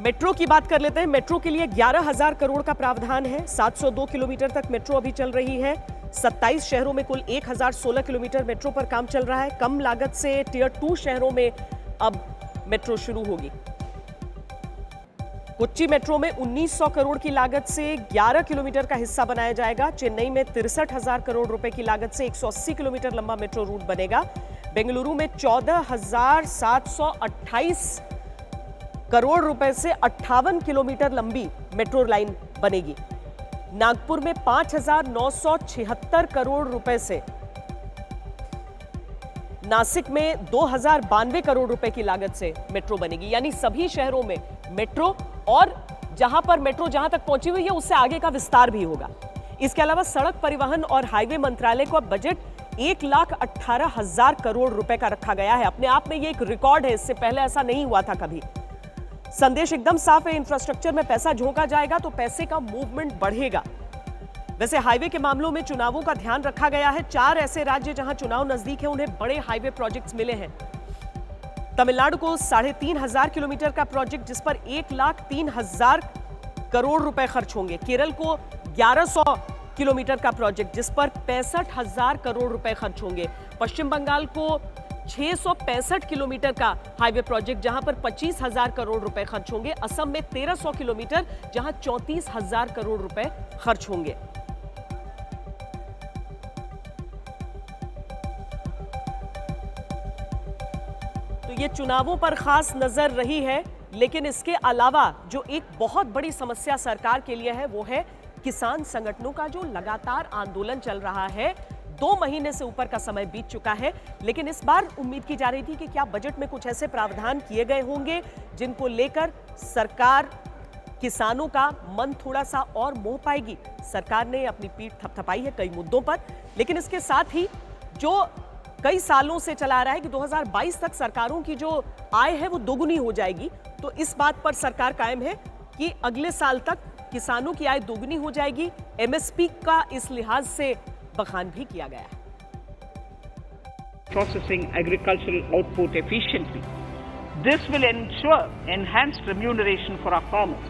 मेट्रो की बात कर लेते हैं। मेट्रो के लिए 11,000 करोड़ का प्रावधान है। 702 किलोमीटर तक मेट्रो अभी चल रही है। 27 शहरों में कुल 1,016 किलोमीटर मेट्रो पर काम चल रहा है। कम लागत से टियर 2 शहरों में अब मेट्रो शुरू होगी। कोच्चि मेट्रो में 1,900 करोड़ की लागत से 11 किलोमीटर का हिस्सा बनाया जाएगा। चेन्नई में 63,000 करोड़ रुपए की लागत से 180 किलोमीटर लंबा मेट्रो रूट बनेगा। बेंगलुरु में 14,728 करोड़ रुपए से 58 किलोमीटर लंबी मेट्रो लाइन बनेगी। नागपुर में 5,976 करोड़ रुपए से, नासिक में 2,092 करोड़ रुपए की लागत से मेट्रो बनेगी। यानी सभी शहरों में मेट्रो, और जहां पर मेट्रो जहां तक पहुंची हुई है उससे आगे का विस्तार भी होगा। इसके अलावा सड़क परिवहन और हाईवे मंत्रालय को अब बजट 1,18,000 करोड़ रुपए का रखा गया है। अपने आप में ये एक रिकॉर्ड है, इससे पहले ऐसा नहीं हुआ था कभी। संदेश एकदम साफ है, इंफ्रास्ट्रक्चर में पैसा झोंका जाएगा तो पैसे का मूवमेंट बढ़ेगा। वैसे हाईवे के मामलों में चुनावों का ध्यान रखा गया है। 4 ऐसे राज्य जहां चुनाव नजदीक है उन्हें बड़े हाईवे प्रोजेक्ट्स मिले हैं। तमिलनाडु को 3,500 किलोमीटर का प्रोजेक्ट जिस पर 1,03,000 करोड़ रुपए खर्च होंगे। केरल को 1,100 किलोमीटर का प्रोजेक्ट जिस पर 65,000 करोड़ रुपए खर्च होंगे। पश्चिम बंगाल को 665 किलोमीटर का हाईवे प्रोजेक्ट जहां पर 25,000 करोड़ रुपए खर्च होंगे। असम में 1,300 किलोमीटर जहां 34,000 करोड़ रुपए खर्च होंगे। तो ये चुनावों पर खास नजर रही है, लेकिन इसके अलावा जो एक बहुत बड़ी समस्या सरकार के लिए है वो है किसान संगठनों का जो लगातार आंदोलन चल रहा है। 2 महीने से ऊपर का समय बीत चुका है, लेकिन इस बार उम्मीद की जा रही थी कि क्या बजट में कुछ ऐसे प्रावधान किए गए होंगे जिनको लेकर सरकार, किसानों का मन थोड़ा सा और मोह पाएगी। सरकार ने अपनी पीठ थपथपाई है कई मुद्दों पर, लेकिन इसके साथ ही जो कई सालों से चला आ रहा है कि 2022 तक सरकारों की जो आय है वो दोगुनी हो जाएगी, तो इस बात पर सरकार कायम है कि अगले साल तक किसानों की आय दोगुनी हो जाएगी। एमएसपी का इस लिहाज से बखान भी किया गया है। Processing agricultural output efficiently. This will ensure enhanced remuneration for our farmers.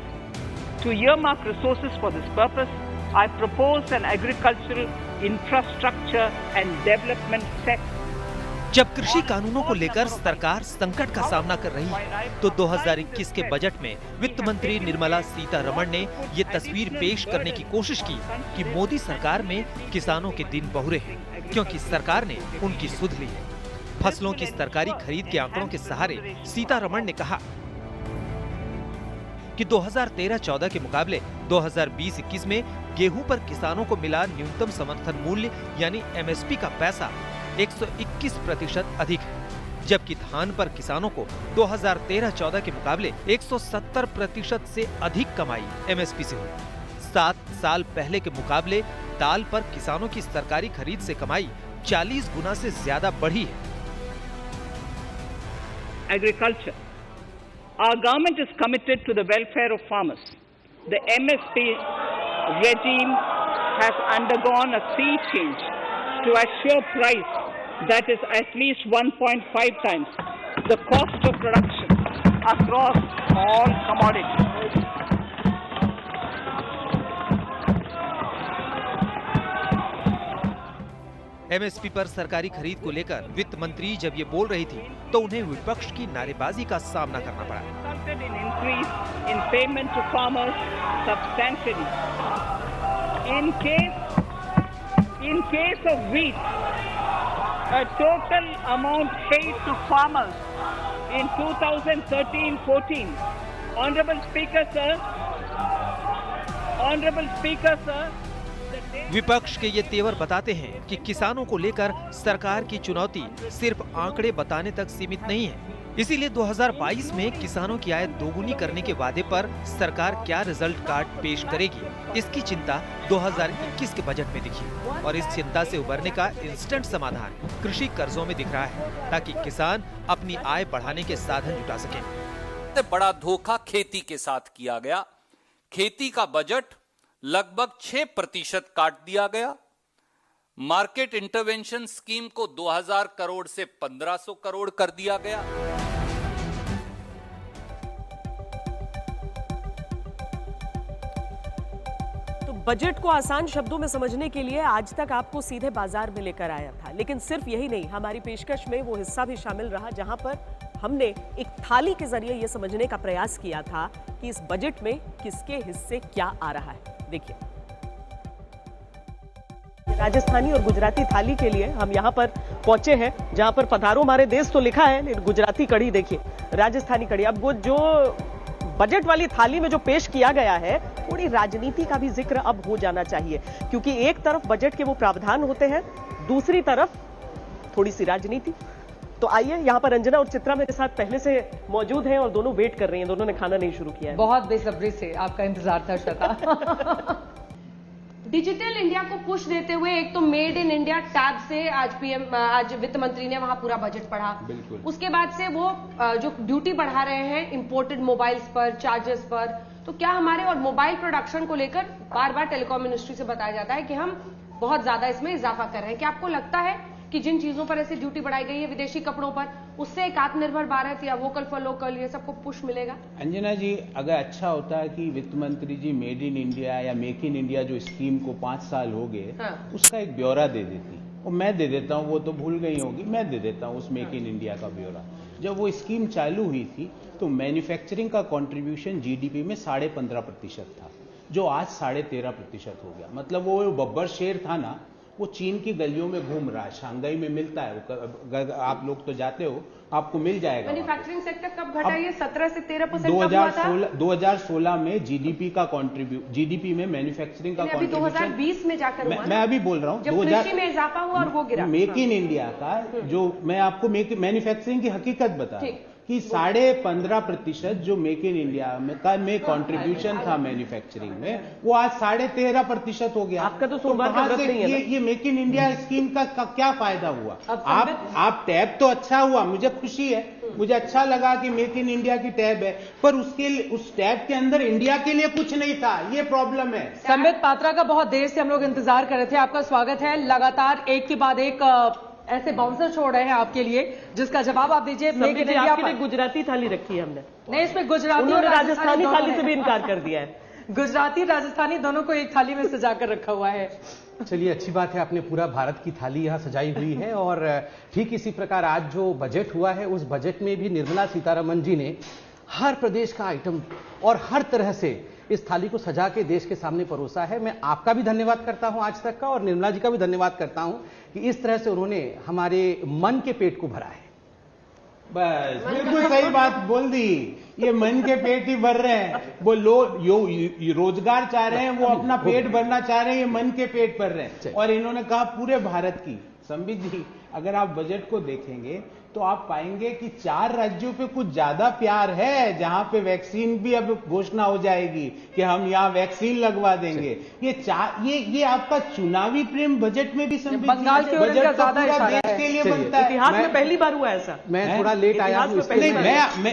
To earmark resources for this purpose, I propose an agricultural infrastructure and development sector. जब कृषि कानूनों को लेकर सरकार संकट का सामना कर रही है, तो 2021 के बजट में वित्त मंत्री निर्मला सीतारमण ने ये तस्वीर पेश करने की कोशिश की कि मोदी सरकार में किसानों के दिन बहुरे हैं, क्योंकि सरकार ने उनकी सुध ली है। फसलों की सरकारी खरीद के आंकड़ों के सहारे सीतारमण ने कहा, कि 2013-14 के मुकाबले 2020-21 में गेहूं पर किसानों को मिला न्यूनतम समर्थन मूल्य यानी एमएसपी का पैसा 121% अधिक है, जबकि धान पर किसानों को 2013-14 के मुकाबले 170% से अधिक कमाई एमएसपी से हुई। 7 साल पहले के मुकाबले दाल पर किसानों की सरकारी खरीद से कमाई 40 गुना से ज्यादा बढ़ी है। Agriculture. Our government is committed to the welfare of farmers. The MSP regime has undergone a sea change to assure price that is at least 1.5 times the cost of production across all commodities. MSP पर सरकारी खरीद को लेकर वित्त मंत्री जब ये बोल रही थी तो उन्हें विपक्ष की नारेबाजी का सामना करना पड़ा। Resulted in increase in payment to farmers substantially. In case of wheat, a total amount paid to farmers in 2013-14. Honorable Speaker, sir. विपक्ष के ये तेवर बताते हैं कि किसानों को लेकर सरकार की चुनौती सिर्फ आंकड़े बताने तक सीमित नहीं है। इसीलिए 2022 में किसानों की आय दोगुनी करने के वादे पर सरकार क्या रिजल्ट कार्ड पेश करेगी, इसकी चिंता 2021 के बजट में दिखी और इस चिंता से उबरने का इंस्टेंट समाधान कृषि कर्जों में दिख रहा है ताकि किसान अपनी आय बढ़ाने के साधन जुटा सकें। सबसे बड़ा धोखा खेती के साथ किया गया। खेती का बजट लगभग 6% काट दिया गया। मार्केट इंटरवेंशन स्कीम को 2000 करोड़ से 1500 करोड़ कर दिया गया। तो बजट को आसान शब्दों में समझने के लिए आज तक आपको सीधे बाजार में लेकर आया था, लेकिन सिर्फ यही नहीं, हमारी पेशकश में वो हिस्सा भी शामिल रहा जहां पर हमने एक थाली के जरिए ये समझने का प्रयास किया था कि इस बजट में किसके हिस्से क्या आ रहा है। देखिए, राजस्थानी और गुजराती थाली के लिए हम यहाँ पर पहुंचे हैं जहां पर पधारो हमारे देश तो लिखा है, लेकिन गुजराती कड़ी देखिए, राजस्थानी कड़ी। अब वो जो बजट वाली थाली में जो पेश किया गया है, थोड़ी राजनीति का भी जिक्र अब हो जाना चाहिए, क्योंकि एक तरफ बजट के वो प्रावधान होते हैं, दूसरी तरफ थोड़ी सी राजनीति। तो आइए, यहाँ पर रंजना और चित्रा मेरे साथ पहले से मौजूद हैं और दोनों वेट कर रही हैं, दोनों ने खाना नहीं शुरू किया है। बहुत बेसब्री से आपका इंतजार था श्वेता। डिजिटल इंडिया को पुश देते हुए एक तो मेड इन इंडिया टैब से आज वित्त मंत्री ने वहां पूरा बजट पढ़ा। उसके बाद से वो जो ड्यूटी बढ़ा रहे हैं इंपोर्टेड मोबाइल्स पर, चार्जर्स पर, तो क्या हमारे और मोबाइल प्रोडक्शन को लेकर बार बार टेलीकॉम मिनिस्ट्री से बताया जाता है कि हम बहुत ज्यादा इसमें इजाफा कर रहे हैं। क्या आपको लगता है कि जिन चीजों पर ऐसी ड्यूटी बढ़ाई गई है, विदेशी कपड़ों पर, उससे एक आत्मनिर्भर भारत या वोकल फॉर लोकल ये सबको पुश मिलेगा? अंजना जी, अगर अच्छा होता है कि वित्त मंत्री जी मेड इन इंडिया या मेक इन इंडिया जो स्कीम को 5 साल हो गए, उसका एक ब्यौरा दे देती, और मैं दे देता हूँ, वो तो भूल गई होगी, मैं दे देता हूँ उस मेक इन इंडिया का ब्यौरा। जब वो स्कीम चालू हुई थी तो मैन्युफैक्चरिंग का कॉन्ट्रीब्यूशन जीडीपी में 15.5% था, जो आज 13.5% हो गया। मतलब वो बब्बर शेर था ना, वो चीन की गलियों में घूम रहा है, शंघाई में मिलता है, आप लोग तो जाते हो, आपको मिल जाएगा। मैन्युफैक्चरिंग सेक्टर कब घटा? ये 17 से 13% 2016 में जीडीपी का जीडीपी में मैन्युफैक्चरिंग का कॉन्ट्रीब्यूशन 2020 में जाकर हुआ। मैं अभी बोल रहा हूँ, जब कृषि में इजाफा हुआ और वो गिरा। मेक इन इंडिया का जो मैं आपको मैन्युफैक्चरिंग की हकीकत बता कि 15.5% जो मेक इन इंडिया में कंट्रीब्यूशन था मैन्युफैक्चरिंग में, वो आज 13.5% हो गया। आपका तो सोमवार का व्रत नहीं है ना? ये मेक इन इंडिया स्कीम का क्या फायदा हुआ? आप टैब तो अच्छा हुआ, मुझे खुशी है, मुझे अच्छा लगा कि मेक इन इंडिया की टैब है, पर उस टैब के अंदर इंडिया के लिए कुछ नहीं था, ये प्रॉब्लम है। संबित पात्रा का बहुत देर से हम लोग इंतजार कर रहे थे, आपका स्वागत है। लगातार एक के बाद एक ऐसे बाउंसर छोड़ रहे हैं आपके लिए, जिसका जवाब आप दीजिए। मेक इन इंडिया पर गुजराती थाली रखी है हमने, नहीं इसमें गुजराती और राजस्थानी थाली से भी इनकार कर दिया है। गुजराती राजस्थानी दोनों को एक थाली में सजाकर रखा हुआ है। चलिए, अच्छी बात है, आपने पूरा भारत की थाली यहाँ सजाई हुई है। और ठीक इसी प्रकार आज जो बजट हुआ है, उस बजट में भी निर्मला सीतारमण जी ने हर प्रदेश का आइटम और हर तरह से इस थाली को सजा के देश के सामने परोसा है। मैं आपका भी धन्यवाद करता हूं आज तक का, और निर्मला जी का भी धन्यवाद करता हूं कि इस तरह से उन्होंने हमारे मन के पेट को भरा है। बस बिल्कुल सही बात बोल दी। ये मन के पेट ही भर रहे हैं, वो रोजगार चाह रहे हैं, वो अपना पेट भरना चाह रहे हैं, ये मन के पेट भर रहे हैं। और इन्होंने कहा पूरे भारत की। संबित जी, अगर आप बजट को देखेंगे तो आप पाएंगे कि 4 राज्यों पे कुछ ज्यादा प्यार है, जहां पे वैक्सीन भी अब घोषणा हो जाएगी कि हम यहाँ वैक्सीन लगवा देंगे। ये आपका चुनावी प्रेम बजट में भी संबित जी, बजट तो पूरा देश के लिए बनता है। इतिहास में पहली बार हुआ ऐसा। मैं थोड़ा लेट आया हूं,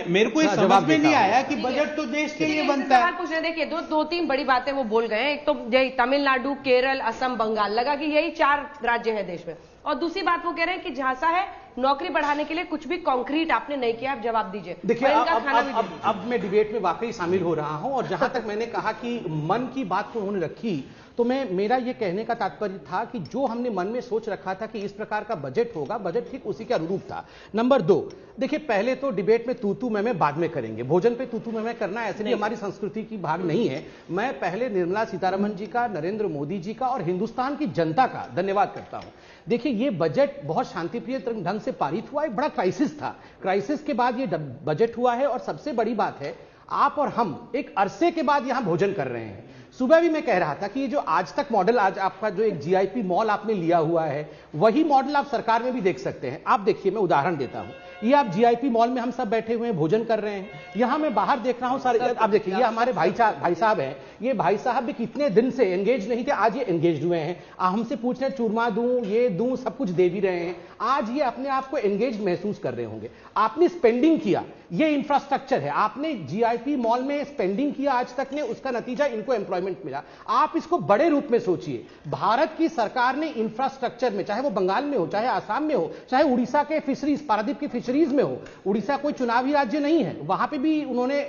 मेरे को ये समझ में नहीं आया कि बजट तो देश के लिए बनता है। कुछ नहीं, देखिए दो तीन बड़ी बातें वो बोल गए हैं। एक तो यही तमिलनाडु, केरल, असम, बंगाल, लगा कि यही 4 राज्य है देश में। और दूसरी बात वो कह रहे हैं कि झांसा है नौकरी बढ़ाने के लिए कुछ भी कॉन्क्रीट आपने नहीं किया। आप जवाब दीजिए। देखिए अब मैं डिबेट में वाकई शामिल हो रहा हूं, और जहां तक मैंने कहा कि मन की बात को उन्होंने रखी, तो मेरा ये कहने का तात्पर्य था कि जो हमने मन में सोच रखा था कि इस प्रकार का बजट होगा, बजट ठीक उसी के अनुरूप था। नंबर 2, देखिए पहले तो डिबेट में तू मैं बाद में करेंगे, भोजन पे तू मैं करना ऐसे भी हमारी संस्कृति की भाग नहीं है। मैं पहले निर्मला सीतारमण जी का, नरेंद्र मोदी जी का और हिंदुस्तान की जनता का धन्यवाद करता हूं। देखिए ये बजट बहुत शांतिप्रिय ढंग से पारित हुआ। एक बड़ा क्राइसिस था, क्राइसिस के बाद ये बजट हुआ है। और सबसे बड़ी बात है, आप और हम एक अरसे के बाद यहां भोजन कर रहे हैं। सुबह भी मैं कह रहा था कि ये जो आज तक मॉडल, आज आपका जो एक जीआईपी मॉल आपने लिया हुआ है, वही मॉडल आप सरकार में भी देख सकते हैं। आप देखिए, मैं उदाहरण देता हूं। ये आप जीआईपी मॉल में हम सब बैठे हुए हैं, भोजन कर रहे हैं। यहां मैं बाहर देख रहा हूं सारे, आप देखिए ये हमारे भाई साहब हैं। ये भाई साहब भी कितने दिन से एंगेज नहीं थे, आज ये एंगेज हुए हैं। हमसे पूछ रहे हैं चूरमा दूं, ये दूं, सब कुछ दे भी रहे हैं। आज ये अपने आप को एंगेज महसूस कर रहे होंगे। आपने स्पेंडिंग किया, ये इंफ्रास्ट्रक्चर है। आपने जीआईपी मॉल में स्पेंडिंग किया आज तक ने, उसका नतीजा इनको एम्प्लॉयमेंट मिला। आप इसको बड़े रूप में सोचिए। भारत की सरकार ने इंफ्रास्ट्रक्चर में, चाहे वो बंगाल में हो, चाहे आसाम में हो, चाहे उड़ीसा के फिशरीज, पारादीप की फिशरीज में हो। उड़ीसा कोई चुनावी राज्य नहीं है, वहां पे भी उन्होंने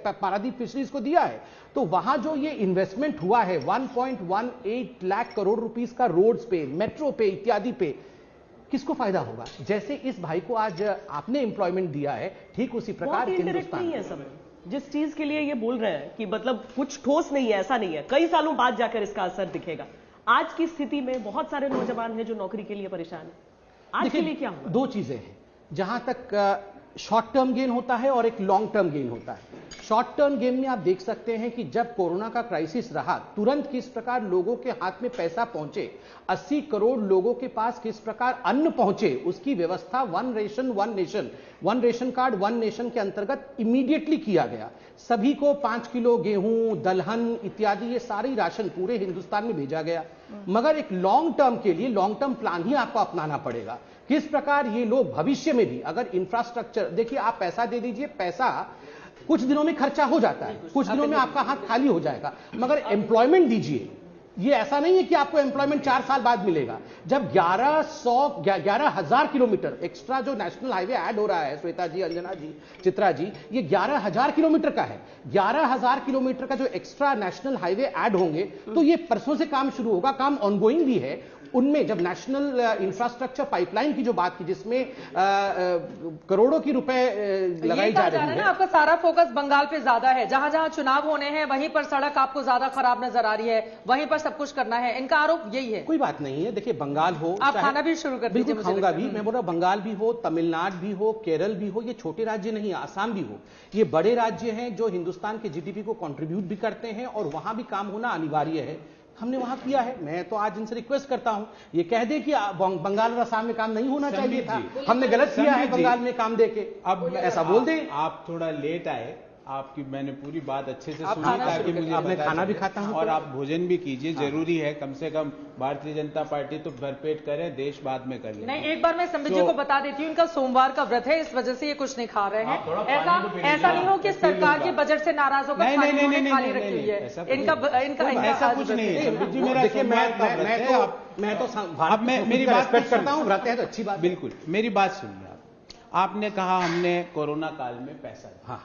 पारादीप फिशरीज को दिया है। तो वहां जो ये इन्वेस्टमेंट हुआ है 1.18 लाख करोड़ रुपीस का, रोड्स पे, मेट्रो पे, इत्यादि पे, किसको फायदा होगा? जैसे इस भाई को आज आपने एम्प्लॉयमेंट दिया है, ठीक उसी प्रकार हिंदुस्तान है सब। जिस चीज के लिए ये बोल रहे हैं कि मतलब कुछ ठोस नहीं है, ऐसा नहीं है। कई सालों बाद जाकर इसका असर दिखेगा। आज की स्थिति में बहुत सारे नौजवान हैं जो नौकरी के लिए परेशान है। आज के लिए क्या होगा? 2 चीजें हैं जहां तक शॉर्ट टर्म गेन होता है और एक लॉन्ग टर्म गेन होता है। शॉर्ट टर्म गेन में आप देख सकते हैं कि जब कोरोना का क्राइसिस रहा, तुरंत किस प्रकार लोगों के हाथ में पैसा पहुंचे, 80 करोड़ लोगों के पास किस प्रकार अन्न पहुंचे, उसकी व्यवस्था one ration card one nation के अंतर्गत इमीडिएटली किया गया। सभी को 5 किलो गेहूं, दलहन इत्यादि ये सारी राशन पूरे हिंदुस्तान में भेजा गया। मगर एक लॉन्ग टर्म के लिए लॉन्ग टर्म प्लान ही आपको अपनाना पड़ेगा। किस प्रकार ये लोग भविष्य में भी अगर इंफ्रास्ट्रक्चर, देखिए आप पैसा दे दीजिए, पैसा कुछ दिनों में खर्चा हो जाता है, कुछ दिनों में आपका हाथ खाली हो जाएगा। मगर एम्प्लॉयमेंट दीजिए, ये ऐसा नहीं है कि आपको एम्प्लॉयमेंट 4 साल बाद मिलेगा। जब 11,000 किलोमीटर एक्स्ट्रा जो नेशनल हाईवे ऐड हो रहा है, श्वेता जी, अंजना जी, चित्रा जी, ये 11,000 किलोमीटर का है। 11,000 किलोमीटर का जो एक्स्ट्रा नेशनल हाईवे ऐड होंगे, तो ये परसों से काम शुरू होगा, काम ऑनगोइंग भी है। उनमें जब नेशनल इंफ्रास्ट्रक्चर पाइपलाइन की जो बात की, जिसमें करोड़ों की रुपए लगाई जा रही है, आपका सारा फोकस बंगाल पे ज्यादा है। जहां जहां चुनाव होने हैं वहीं पर सड़क आपको ज्यादा खराब नजर आ रही है, वहीं पर सब कुछ करना है। इनका आरोप यही है। कोई बात नहीं है। देखिए बंगाल हो, आप खाना भी शुरू कर दीजिए। बिल्कुल खाऊंगा भी। मैं बोल रहा हूं बंगाल भी हो, तमिलनाडु भी हो, केरल भी हो, ये छोटे राज्य नहीं है, आसाम भी हो, ये बड़े राज्य हैं जो हिंदुस्तान के जीडीपी को कंट्रीब्यूट भी करते हैं, और वहां भी काम होना अनिवार्य है। हमने वहां किया है। मैं तो आज इनसे रिक्वेस्ट करता हूं, ये कह दे कि बंगाल और असम में काम नहीं होना चाहिए था, हमने गलत किया है बंगाल में काम देके, अब ऐसा बोल दें। आप थोड़ा लेट आए, आपकी मैंने पूरी बात अच्छे से सुनी, ताकि मुझे खाना भी खाता हूं और आप भोजन भी कीजिए। जरूरी है, कम से कम भारतीय जनता पार्टी तो भरपेट करे, देश बाद में कर ले। नहीं, एक बार मैं संबित जी को बता देती हूँ, इनका सोमवार का व्रत है, इस वजह से ये कुछ नहीं खा रहे हैं। ऐसा नहीं हो कि सरकार के बजट से नाराज होकर खाली रखी हुई है। ऐसा कुछ नहीं है। मैं तो मेरी बात करता हूँ, व्रत है तो अच्छी बात। बिल्कुल, मेरी बात सुनिए। आपने कहा हमने कोरोना काल में पैसा, हाँ,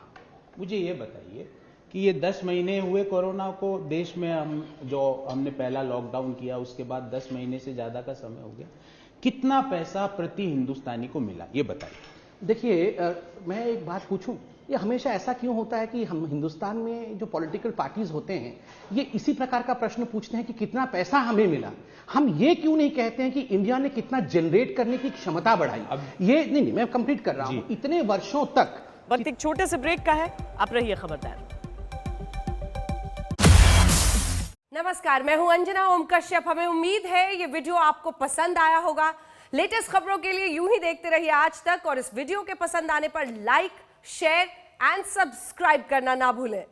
मुझे ये बताइए कि ये 10 महीने हुए कोरोना को देश में, हमने पहला लॉकडाउन किया, उसके बाद 10 महीने से ज्यादा का समय हो गया, कितना पैसा प्रति हिंदुस्तानी को मिला, ये बताइए। देखिए मैं एक बात पूछूं, ये हमेशा ऐसा क्यों होता है कि हम हिंदुस्तान में जो पॉलिटिकल पार्टीज होते हैं ये इसी प्रकार का प्रश्न पूछते हैं कि कितना पैसा हमें मिला। हम ये क्यों नहीं कहते हैं कि इंडिया ने कितना जनरेट करने की क्षमता बढ़ाई। ये नहीं, मैं कंप्लीट कर रहा हूं। इतने वर्षों तक। वक्त एक छोटे से ब्रेक का है, आप रहिए खबरदार। नमस्कार, मैं हूं अंजना ओम कश्यप। हमें उम्मीद है ये वीडियो आपको पसंद आया होगा। लेटेस्ट खबरों के लिए यूं ही देखते रहिए आज तक, और इस वीडियो के पसंद आने पर लाइक, शेयर एंड सब्सक्राइब करना ना भूलें।